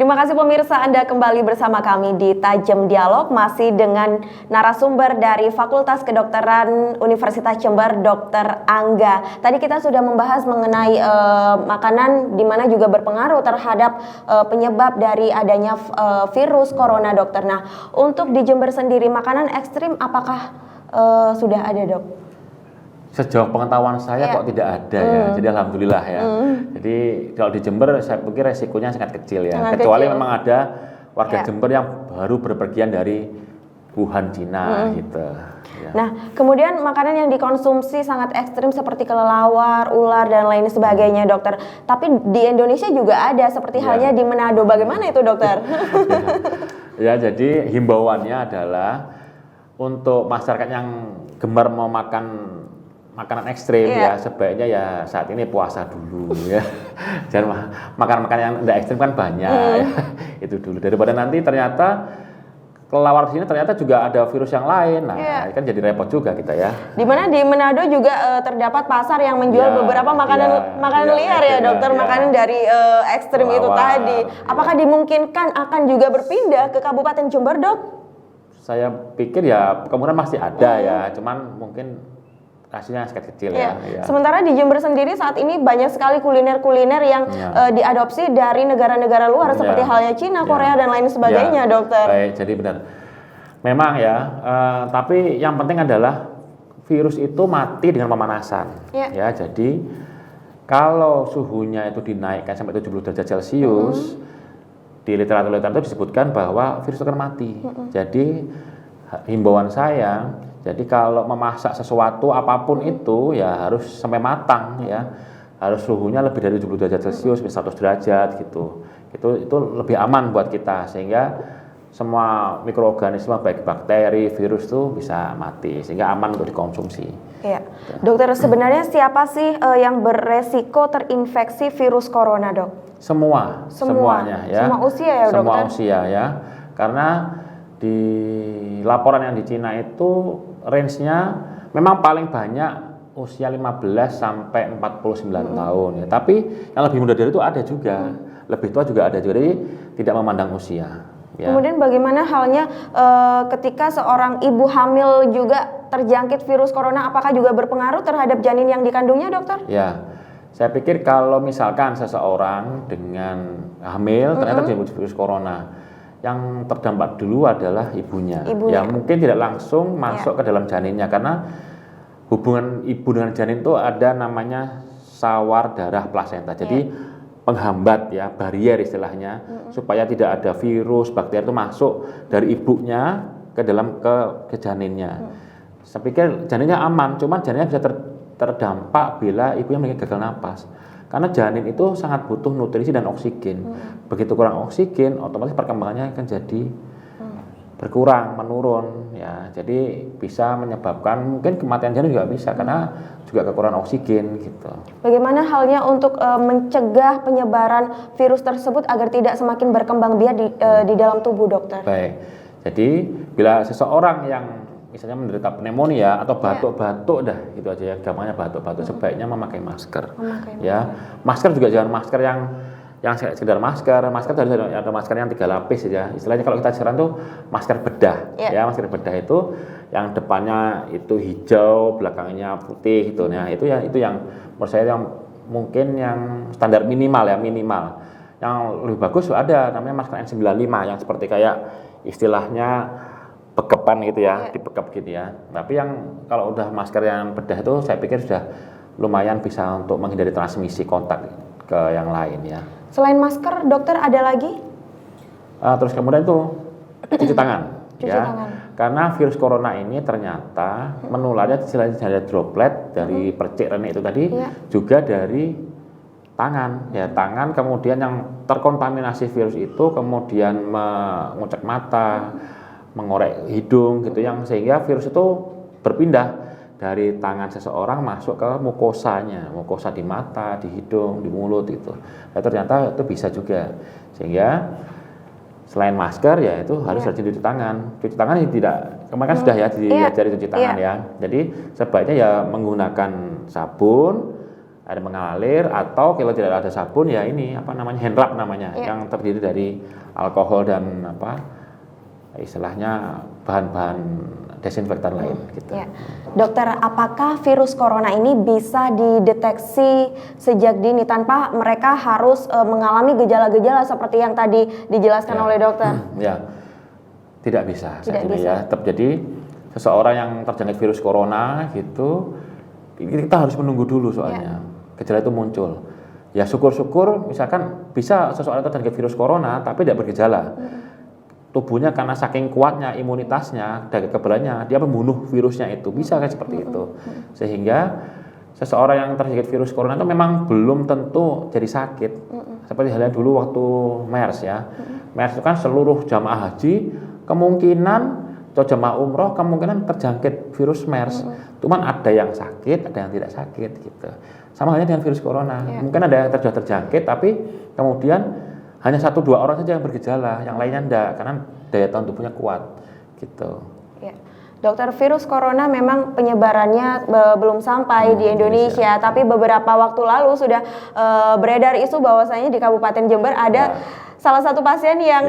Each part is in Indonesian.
Terima kasih pemirsa, Anda kembali bersama kami di Tajam Dialog, masih dengan narasumber dari Fakultas Kedokteran Universitas Jember, Dr. Angga. Tadi kita sudah membahas mengenai makanan di mana juga berpengaruh terhadap penyebab dari adanya virus corona, dokter. Nah, untuk di Jember sendiri makanan ekstrim apakah sudah ada, dok? Sejauh pengetahuan saya kok tidak ada ya, jadi alhamdulillah ya. Jadi kalau di Jember saya pikir resikonya sangat kecil ya, kecuali memang ada warga Jember yang baru berpergian dari Wuhan, Cina gitu. Ya. Nah, kemudian makanan yang dikonsumsi sangat ekstrim seperti kelelawar, ular dan lain sebagainya, dokter. Tapi di Indonesia juga ada seperti halnya di Manado. Bagaimana itu, dokter? Ya, jadi himbauannya adalah untuk masyarakat yang gemar mau makan makanan ekstrim ya, sebaiknya ya saat ini puasa dulu ya. Jangan makan yang tidak ekstrim kan banyak ya. Itu dulu, daripada nanti ternyata kelelawar di sini ternyata juga ada virus yang lain. Nah, kan jadi repot juga kita ya. Di mana di Manado juga terdapat pasar yang menjual beberapa makanan liar ya, dokter, makanan dari ekstrim itu tadi. Apakah dimungkinkan akan juga berpindah ke Kabupaten Jember, dok? Saya pikir ya kemungkinan masih ada ya, cuman mungkin hasilnya sangat kecil ya. Sementara di Jember sendiri saat ini banyak sekali kuliner-kuliner yang diadopsi dari negara-negara luar seperti halnya Cina, Korea dan lain sebagainya, dokter. Baik, jadi benar. Memang ya, tapi yang penting adalah virus itu mati dengan pemanasan. Ya, jadi kalau suhunya itu dinaikkan sampai 70 derajat Celcius, di literatur itu disebutkan bahwa virus itu akan mati. Jadi himbauan saya, jadi kalau memasak sesuatu apapun itu ya harus sampai matang ya. Harus suhunya lebih dari 70 derajat Celcius, 100 derajat gitu. Itu lebih aman buat kita sehingga semua mikroorganisme baik bakteri, virus itu bisa mati sehingga aman untuk dikonsumsi. Iya. Dokter, sebenarnya siapa sih yang beresiko terinfeksi virus corona, dok? Semuanya ya. Semua usia ya, dokter? Semua usia ya. Karena di laporan yang di Cina itu range-nya memang paling banyak usia 15 sampai 49 tahun ya. Tapi yang lebih muda dari itu ada juga. Lebih tua juga ada juga. Jadi tidak memandang usia. Ya. Kemudian bagaimana halnya ketika seorang ibu hamil juga terjangkit virus corona, apakah juga berpengaruh terhadap janin yang dikandungnya, dokter? Ya. Saya pikir kalau misalkan seseorang dengan hamil ternyata terjangkit virus corona, yang terdampak dulu adalah ibunya. Ya mungkin tidak langsung masuk ke dalam janinnya karena hubungan ibu dengan janin itu ada namanya sawar darah plasenta. Jadi penghambat ya, barier istilahnya supaya tidak ada virus, bakteri itu masuk dari ibunya ke dalam ke janinnya. Saya pikir janinnya aman, cuman janinnya bisa terdampak bila ibunya memiliki gagal napas. Karena janin itu sangat butuh nutrisi dan oksigen. Begitu kurang oksigen, otomatis perkembangannya akan jadi berkurang, menurun. Ya, jadi bisa menyebabkan mungkin kematian janin juga bisa karena juga kekurangan oksigen gitu. Bagaimana halnya untuk mencegah penyebaran virus tersebut agar tidak semakin berkembang biak di dalam tubuh, dokter? Baik. Jadi bila seseorang yang misalnya menderita pneumonia atau batuk-batuk dah gitu aja ya, gampangnya batuk-batuk, sebaiknya memakai masker. Ya, masker juga jangan masker yang sekedar masker harus ada masker yang 3 lapis ya. Istilahnya kalau kita sekarang tuh masker bedah. Ya, masker bedah itu yang depannya itu hijau, belakangnya putih gitu. Nah, itu yang menurut saya yang mungkin yang standar minimal. Yang lebih bagus ada namanya masker N95 yang seperti kayak istilahnya bekepan gitu ya, dibekap gitu ya. Tapi yang kalau udah masker yang bedah itu saya pikir sudah lumayan bisa untuk menghindari transmisi kontak ke yang lain ya. Selain masker, dokter ada lagi? Terus kemudian itu cuci tangan. Karena virus corona ini ternyata menularnya selain dari droplet dari percik renik itu tadi juga dari tangan ya, tangan kemudian yang terkontaminasi virus itu kemudian mengucek mata, mengorek hidung gitu, yang sehingga virus itu berpindah dari tangan seseorang masuk ke mukosanya, mukosa di mata, di hidung, di mulut gitu. Nah, ternyata itu bisa juga. Sehingga selain masker ya itu harus rajin cuci tangan. Cuci tangan tidak kemarin sudah ya diajari cuci tangan ya. Jadi sebaiknya ya menggunakan sabun, air mengalir, atau kalau tidak ada sabun ya ini apa namanya, hand rub namanya, yang terdiri dari alkohol dan apa istilahnya bahan-bahan desinfektan lain gitu. Ya. Dokter, apakah virus corona ini bisa dideteksi sejak dini tanpa mereka harus mengalami gejala-gejala seperti yang tadi dijelaskan oleh dokter? Ya, tidak bisa. Tidak bisa. Ya, tetap jadi seseorang yang terjangkit virus corona gitu, kita harus menunggu dulu soalnya gejala itu muncul. Ya syukur-syukur misalkan bisa seseorang terjangkit virus corona tapi tidak bergejala. Tubuhnya karena saking kuatnya imunitasnya dan kekebalannya dia membunuh virusnya itu, bisa kan seperti itu. Sehingga seseorang yang terjangkit virus corona itu memang belum tentu jadi sakit. Seperti halnya dulu waktu MERS ya. MERS itu kan seluruh jamaah haji kemungkinan atau jamaah umroh kemungkinan terjangkit virus MERS. Cuman ada yang sakit, ada yang tidak sakit gitu. Sama halnya dengan virus corona. Mungkin ada yang terjangkit tapi kemudian hanya 1-2 orang saja yang bergejala, yang lainnya enggak karena daya tahan tubuhnya kuat gitu. Ya. Dokter, virus corona memang penyebarannya belum sampai di Indonesia, tapi beberapa waktu lalu sudah beredar isu bahwasanya di Kabupaten Jember ada salah satu pasien yang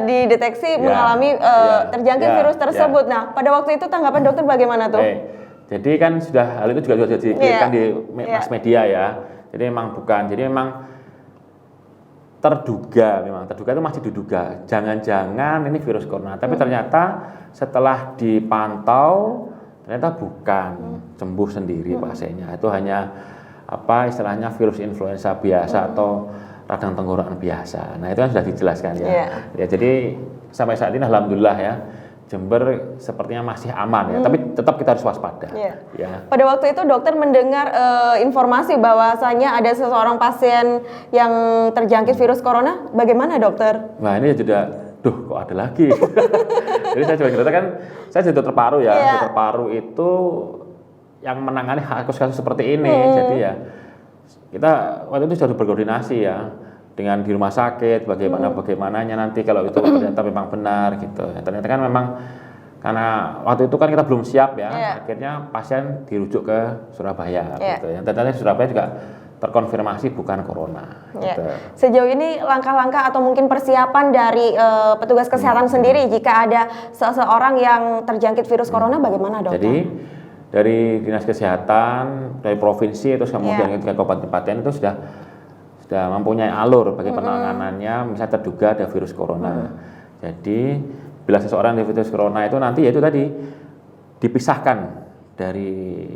dideteksi mengalami terjangkit virus tersebut. Nah, pada waktu itu tanggapan dokter bagaimana tuh? Jadi kan hal itu juga sudah dikliarkan di mass media ya. Jadi memang terduga itu masih diduga. Jangan-jangan ini virus corona, tapi ternyata setelah dipantau ternyata bukan, sembuh sendiri pasiennya. Itu hanya apa istilahnya virus influenza biasa atau radang tenggorokan biasa. Nah, itu kan sudah dijelaskan ya. Ya jadi sampai saat ini alhamdulillah ya Jember sepertinya masih aman ya, tapi tetap kita harus waspada. Ya. Pada waktu itu dokter mendengar informasi bahwasanya ada seseorang pasien yang terjangkit virus corona, bagaimana dokter? Nah ini juga, kok ada lagi. Jadi saya coba ceritakan, saya jadi dokter paru ya, dokter paru itu yang menangani kasus-kasus seperti ini. Jadi ya kita waktu itu sudah berkoordinasi ya dengan di rumah sakit bagaimananya nanti kalau itu ternyata memang benar gitu. Ya, ternyata kan memang karena waktu itu kan kita belum siap ya, akhirnya pasien dirujuk ke Surabaya gitu. Yang ternyata Surabaya juga terkonfirmasi bukan corona. Gitu. Sejauh ini langkah-langkah atau mungkin persiapan dari petugas kesehatan sendiri jika ada seseorang yang terjangkit virus corona bagaimana dokter? Jadi dari dinas kesehatan dari provinsi terus kemudian ke kabupaten itu sudah mempunyai alur bagi penanganannya misalnya terduga ada virus corona. Jadi bila seseorang ada virus corona itu nanti yaitu tadi dipisahkan dari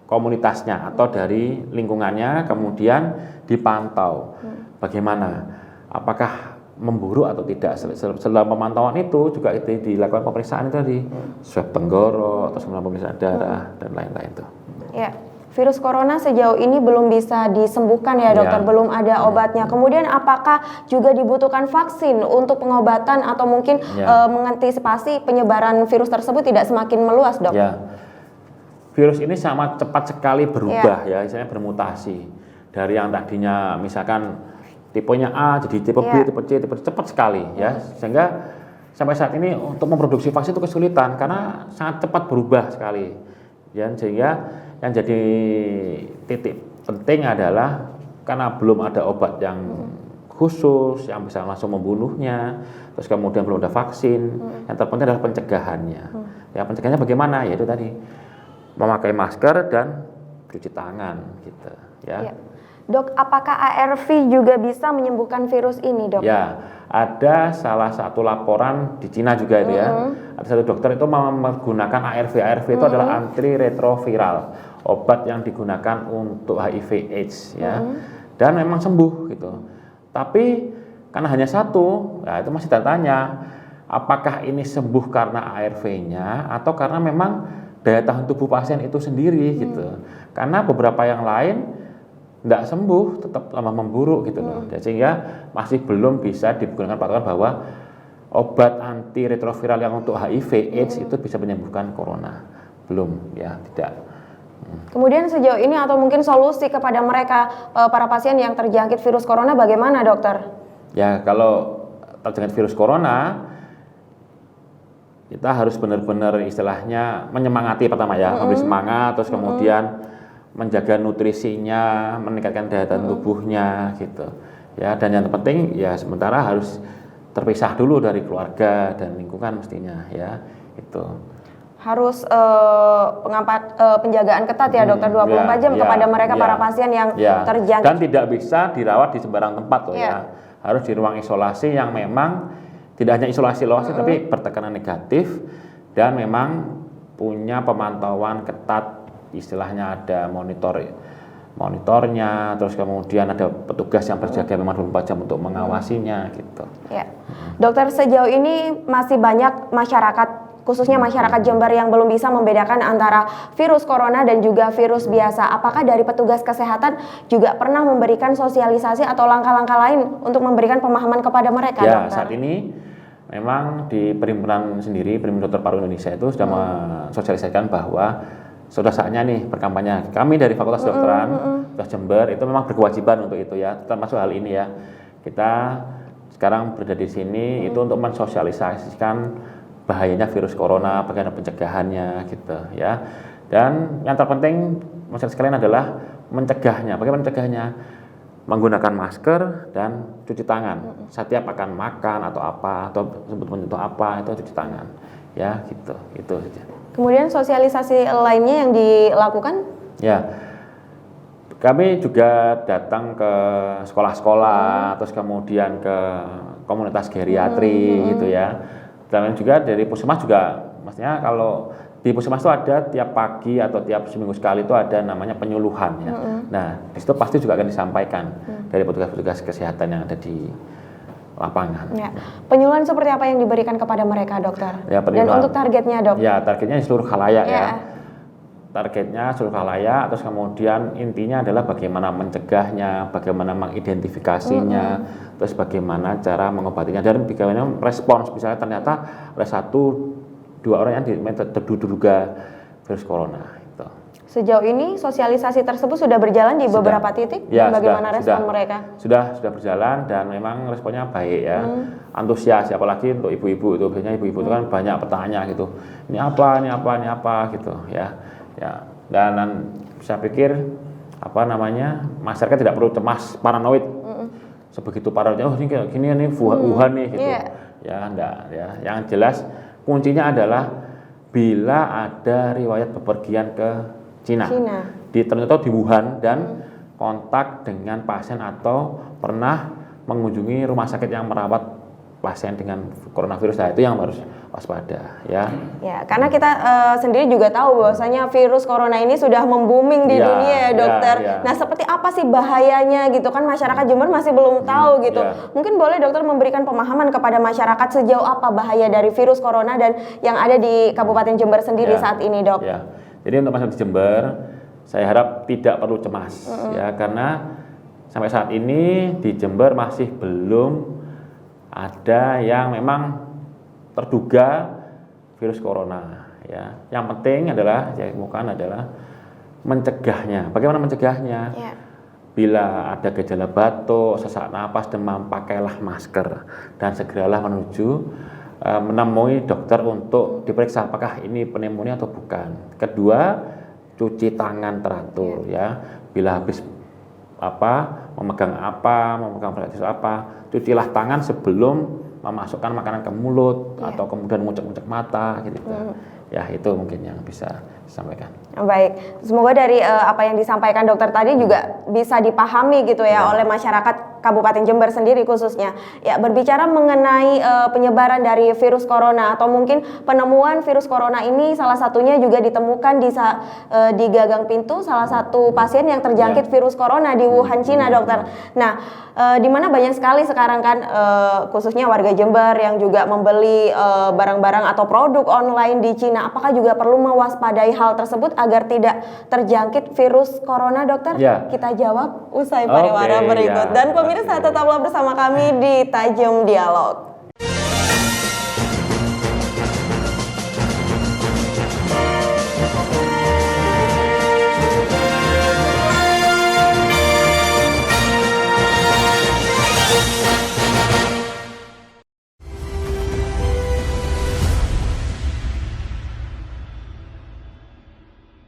komunitasnya atau dari lingkungannya, kemudian dipantau bagaimana apakah memburuk atau tidak. Selama pemantauan itu juga itu dilakukan pemeriksaan itu tadi swab tenggorok atau pemeriksaan darah dan lain-lain tuh. Ya. Virus corona sejauh ini belum bisa disembuhkan ya dokter, belum ada obatnya. Kemudian apakah juga dibutuhkan vaksin untuk pengobatan atau mungkin mengantisipasi penyebaran virus tersebut tidak semakin meluas dok? Ya. Virus ini sangat cepat sekali berubah ya, misalnya bermutasi. Dari yang tadinya misalkan tipenya A jadi tipe B, tipe C, tipe D, cepat sekali ya. Sehingga sampai saat ini untuk memproduksi vaksin itu kesulitan karena sangat cepat berubah sekali. Ya, sehingga yang jadi titik penting adalah karena belum ada obat yang khusus yang bisa langsung membunuhnya, terus kemudian belum ada vaksin. Yang terpenting adalah pencegahannya. Ya, pencegahannya bagaimana? Yaitu tadi memakai masker dan cuci tangan, gitu. Ya. Dok, apakah ARV juga bisa menyembuhkan virus ini, dok? Ya, ada salah satu laporan di Cina juga itu ya. Ada satu dokter itu menggunakan ARV. ARV itu adalah antiretroviral, obat yang digunakan untuk HIV/AIDS ya. Dan memang sembuh gitu. Tapi karena hanya satu, ya itu masih tanya apakah ini sembuh karena ARV-nya atau karena memang daya tahan tubuh pasien itu sendiri gitu. Karena beberapa yang lain tidak sembuh, tetap lama memburuk gitu loh. Sehingga masih belum bisa digunakan patokan bahwa obat antiretroviral yang untuk HIV/AIDS itu bisa menyembuhkan corona. Belum, ya tidak. Kemudian sejauh ini atau mungkin solusi kepada mereka para pasien yang terjangkit virus corona bagaimana dokter? Ya kalau terjangkit virus corona kita harus benar-benar istilahnya menyemangati pertama ya, memberi semangat, terus kemudian menjaga nutrisinya, meningkatkan daya tahan tubuhnya gitu. Ya, dan yang terpenting ya sementara harus terpisah dulu dari keluarga dan lingkungan mestinya ya. Itu. Harus penjagaan ketat ya dokter 24 jam kepada mereka para pasien yang terjangkit. Dan tidak bisa dirawat di sembarang tempat loh ya. Harus di ruang isolasi yang memang tidak hanya isolasi tapi bertekanan negatif dan memang punya pemantauan ketat, istilahnya ada monitornya, terus kemudian ada petugas yang berjaga memang 24 jam untuk mengawasinya gitu. Ya. Dokter, sejauh ini masih banyak masyarakat, khususnya masyarakat Jember yang belum bisa membedakan antara virus corona dan juga virus biasa. Apakah dari petugas kesehatan juga pernah memberikan sosialisasi atau langkah-langkah lain untuk memberikan pemahaman kepada mereka, ya, dokter? Saat ini memang di Perhimpunan sendiri, Perhimpunan Dokter Paru Indonesia itu sudah mensosialisasikan bahwa sudah saatnya nih berkampanye. Kami dari Fakultas Kedokteran Jember itu memang berkewajiban untuk itu ya, termasuk hal ini ya. Kita sekarang berada di sini itu untuk mensosialisasikan bahayanya virus corona, bagaimana pencegahannya gitu ya. Dan yang terpenting maksud sekalian adalah mencegahnya. Bagaimana mencegahnya? Menggunakan masker dan cuci tangan. Setiap akan makan atau apa atau sebut menyentuh apa itu cuci tangan. Ya, gitu. Itu saja. Kemudian sosialisasi lainnya yang dilakukan? Ya. Kami juga datang ke sekolah-sekolah, terus kemudian ke komunitas geriatri gitu ya. Dan juga dari Puskesmas juga, maksudnya kalau di Puskesmas itu ada tiap pagi atau tiap seminggu sekali itu ada namanya penyuluhan ya. Nah, di situ pasti juga akan disampaikan dari petugas-petugas kesehatan yang ada di lapangan. Ya. Penyuluhan seperti apa yang diberikan kepada mereka, dokter? Ya, dan untuk targetnya, dok? Ya, targetnya seluruh khalayak ya. Targetnya seluruh khalayak, terus kemudian intinya adalah bagaimana mencegahnya, bagaimana mengidentifikasinya, terus bagaimana cara mengobatinya dan bagaimana respons. Misalnya ternyata ada 1-2 orang yang terduga virus corona. Itu. Sejauh ini sosialisasi tersebut sudah berjalan di beberapa titik. Ya, bagaimana respon mereka? Sudah berjalan dan memang responnya baik ya. Antusias, apalagi untuk ibu-ibu itu biasanya ibu-ibu itu kan banyak bertanya gitu. Ini apa gitu ya. Ya, dan saya pikir masyarakat tidak perlu cemas, paranoid. Sebegitu paranoidnya, oh ini Wuhan nih gitu. Ya, enggak ya. Yang jelas kuncinya adalah bila ada riwayat bepergian ke Cina. Ternyata di Wuhan dan kontak dengan pasien atau pernah mengunjungi rumah sakit yang merawat pasien dengan coronavirus, nah itu yang harus waspada ya. Ya, karena kita sendiri juga tahu bahwasanya virus corona ini sudah membooming di dunia ya, dokter. Nah, seperti apa sih bahayanya gitu kan, masyarakat Jember masih belum tahu gitu. Mungkin boleh dokter memberikan pemahaman kepada masyarakat sejauh apa bahaya dari virus corona dan yang ada di Kabupaten Jember sendiri saat ini, dok. Ya. Jadi untuk masyarakat Jember, saya harap tidak perlu cemas ya, karena sampai saat ini di Jember masih belum ada yang memang terduga virus corona ya. Yang penting adalah mencegahnya. Bagaimana mencegahnya? Bila ada gejala batuk, sesak napas, demam, pakailah masker dan segeralah menemui dokter untuk diperiksa apakah ini pneumonia atau bukan. Kedua, cuci tangan teratur ya. Bila habis memegang berat apa, cucilah tangan sebelum memasukkan makanan ke mulut atau kemudian ngucek-ngucek mata gitu. Ya, itu mungkin yang bisa disampaikan. Baik, semoga dari apa yang disampaikan dokter tadi juga bisa dipahami gitu ya oleh masyarakat Kabupaten Jember sendiri khususnya. Ya, berbicara mengenai penyebaran dari virus corona atau mungkin penemuan virus corona ini salah satunya juga ditemukan di gagang pintu salah satu pasien yang terjangkit virus corona di Wuhan, Cina, dokter. Nah, di mana banyak sekali sekarang kan khususnya warga Jember yang juga membeli barang-barang atau produk online di Cina. Apakah juga perlu mewaspadai hal tersebut agar tidak terjangkit virus corona, dokter? Kita jawab usai pariwara berikut. Dan pemirsa, tetaplah bersama kami di Tajam Dialog.